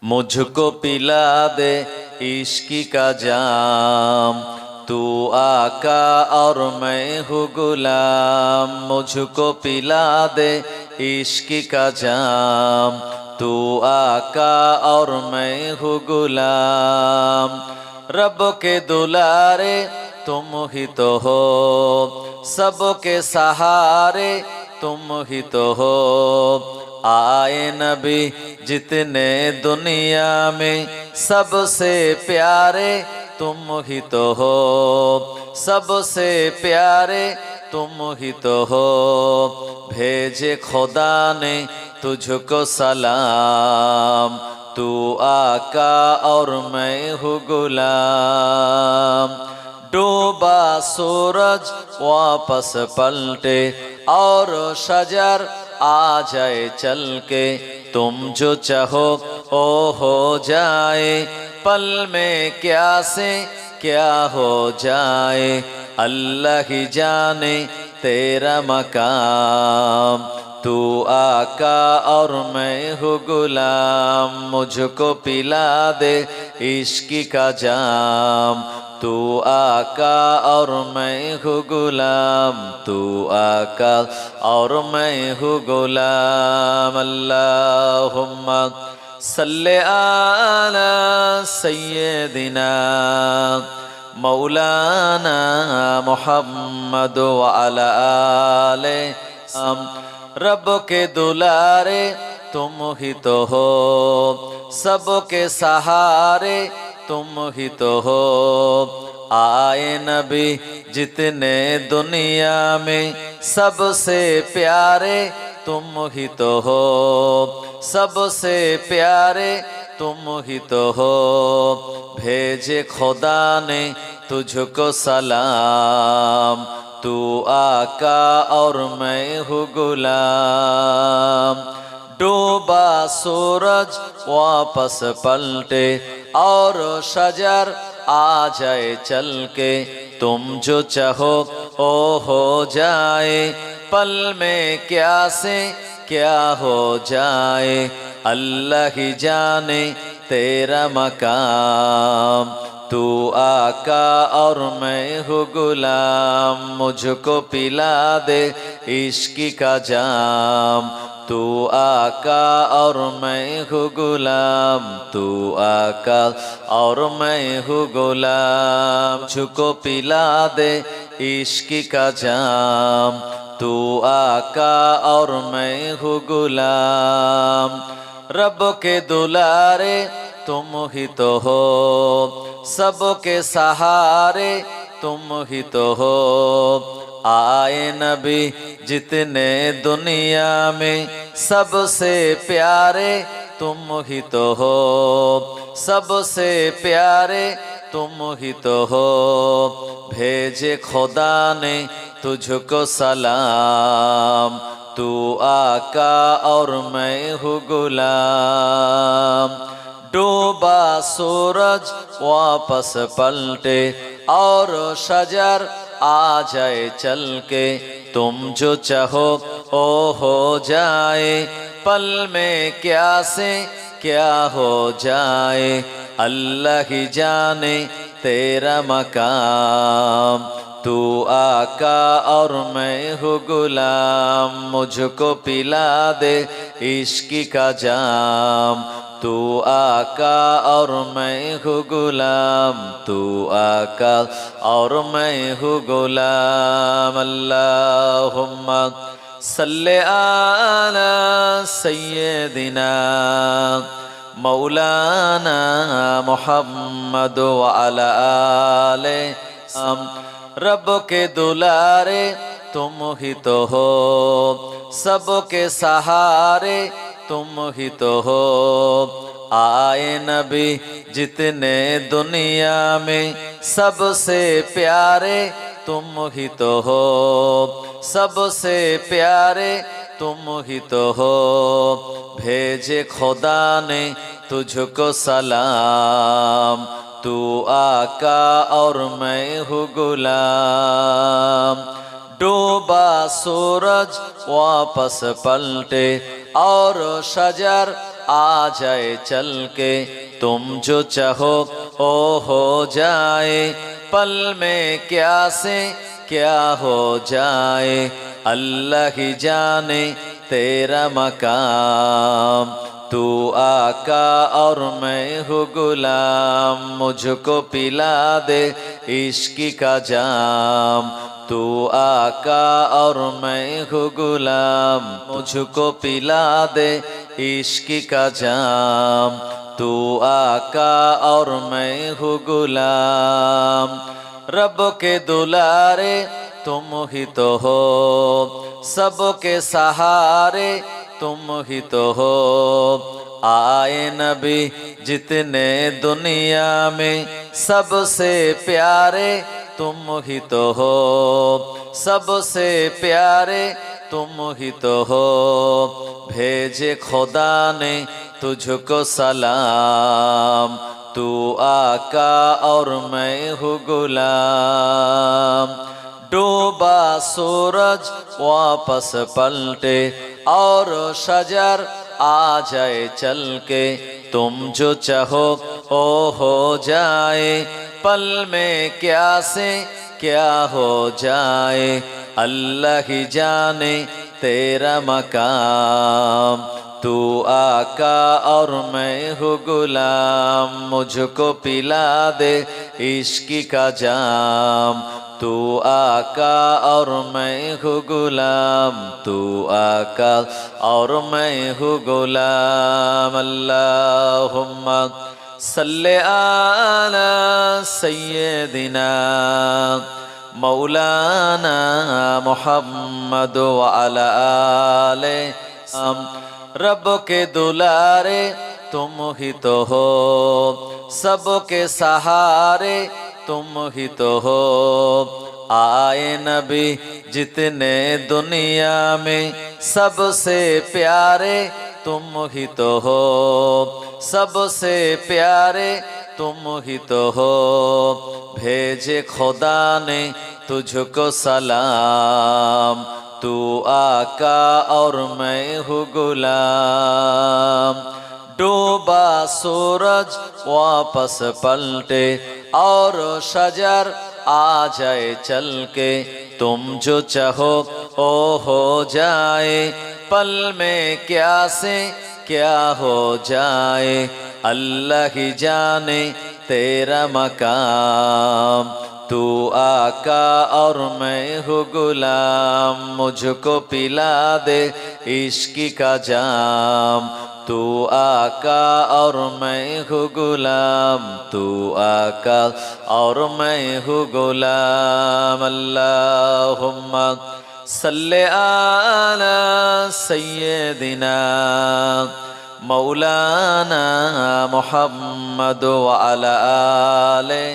मुझको पिला दे इश्की का जाम, तू आका और मैं हूँ गुलाम। मुझको पिला दे इश्की का जाम, तू आका और मैं हूँ गुलाम। रब के दुलारे तुम ही तो हो, सबके सहारे तुम ही तो हो। आए नबी जितने दुनिया में, सबसे प्यारे तुम ही तो हो, सबसे प्यारे तुम ही तो हो। भेजे खुदा ने तुझको सलाम, तू आका और मैं हूँ गुलाम। डूबा सूरज वापस पलटे और शजर आ जाए चल के, तुम जो चाहो ओ हो जाए। पल में क्या से क्या हो जाए, अल्लाह ही जाने तेरा मकाम। तू आका और मैं हूँ गुलाम, मुझको पिला दे इश्की का जाम। तू आका और मैं हूँ गुलाम, तू आका और मैं हूँ गुलाम। अल्लाहुम्मा सल्ले आला सय्यदिना मौलाना मुहम्मद व अला आले। रब के दुलारे तुम ही तो हो, सबके सहारे तुम ही तो हो। आए नबी जितने दुनिया में, सबसे प्यारे तुम ही तो हो, सबसे प्यारे तुम ही तो हो। भेजे खुदा ने तुझको सलाम, तू आका और मैं हूँ गुलाम। डूबा सूरज वापस पलटे और शजर आ जाए चल के, तुम जो चाहो ओ हो जाए। पल में क्या से क्या हो जाए, अल्लाह ही जाने तेरा मकाम। तू आका और मैं हूँ गुलाम, मुझको पिला दे इश्की का जाम। तू आका और मैं हूँ गुलाम, तू आका और मैं हूँ गुलाम। मुझको पिला दे इश्की का जाम, तू आका और मैं हूँ गुलाम। रब के दुलारे तुम ही तो हो, सबके सहारे तुम ही तो हो। आए नबी जितने दुनिया में, सबसे प्यारे तुम ही तो हो, सबसे प्यारे तुम ही तो हो। भेजे खुदा ने तुझको सलाम, तू आका और मैं हूँ गुलाम। डूबा सूरज वापस पलटे और शजर आ जाए चल के, तुम जो चाहो ओ हो जाए। पल में क्या से क्या हो जाए, अल्लाह ही जाने तेरा मकाम। तू आका और मैं हूँ गुलाम, मुझको पिला दे इश्की का जाम। तू आका और मैं हूँ गुलाम, तू आका और मैं हूँ गुलाम। अल्लाहुम्मा सल्ले आला सय्यदिना मौलाना मुहम्मद व अला आले। रब के दुलारे तुम ही तो हो, सबके सहारे तुम ही तो हो। आए नबी जितने दुनिया में, सबसे प्यारे तुम ही तो हो, सबसे प्यारे तुम ही तो हो। भेजे खुदा ने तुझको सलाम, तू आका और मैं हूँ गुलाम। डूबा सूरज वापस पलटे और शजर आ जाए चल के, तुम जो चाहो ओ हो जाए, पल में क्या से क्या हो जाए, अल्लाह ही जाने तेरा मकाम। तू आका और मैं हूँ गुलाम, मुझको पिला दे इश्क का जाम। तू आका और मैं हूँ गुलाम, मुझको पिला दे इश्क का जाम। तू आका और मैं हूँ गुलाम। रब के दुलारे तुम ही तो हो, सबके सहारे तुम ही तो हो। आए नबी जितने दुनिया में, सबसे प्यारे तुम ही तो हो, सबसे प्यारे तुम ही तो हो। भेजे खुदा ने तुझको सलाम, तू आका और मैं हूँ गुलाम। डूबा सूरज वापस पलटे और शजर आ जाए चल के, तुम जो चाहो ओ हो जाए, पल में क्या से क्या हो जाए, अल्लाह ही जाने तेरा मकाम। तू आका और मैं हूँ गुलाम, मुझको पिला दे इश्क का जाम। तू आका और मैं हूँ गुलाम, तू आका और मैं हूँ गुलाम। अल्लाहुम्मा सल्ले आला सय्यदिना मौलाना मुहम्मद व अला आले। रब के दुलारे तुम ही तो हो, सबके सहारे तुम ही तो हो। आए नबी जितने दुनिया में, सबसे प्यारे तुम ही तो हो, सबसे प्यारे तुम ही तो हो। भेजे खुदा ने तुझको सलाम, तू आका और मैं हूँ गुलाम। डूबा सूरज वापस पलटे और शजर आ जाए चल के, तुम जो चाहो ओ हो जाए, पल में क्या से क्या हो जाए, अल्लाह ही जाने तेरा मकाम। तू आका और मैं हूँ गुलाम, मुझको पिला दे इश्क का जाम। तू आका और मैं हूँ गुलाम, तू आका और मैं हूँ गुलाम। अल्लाहुम्मा सल्ले आला सय्यदिना मौलाना मुहम्मद व अला आले।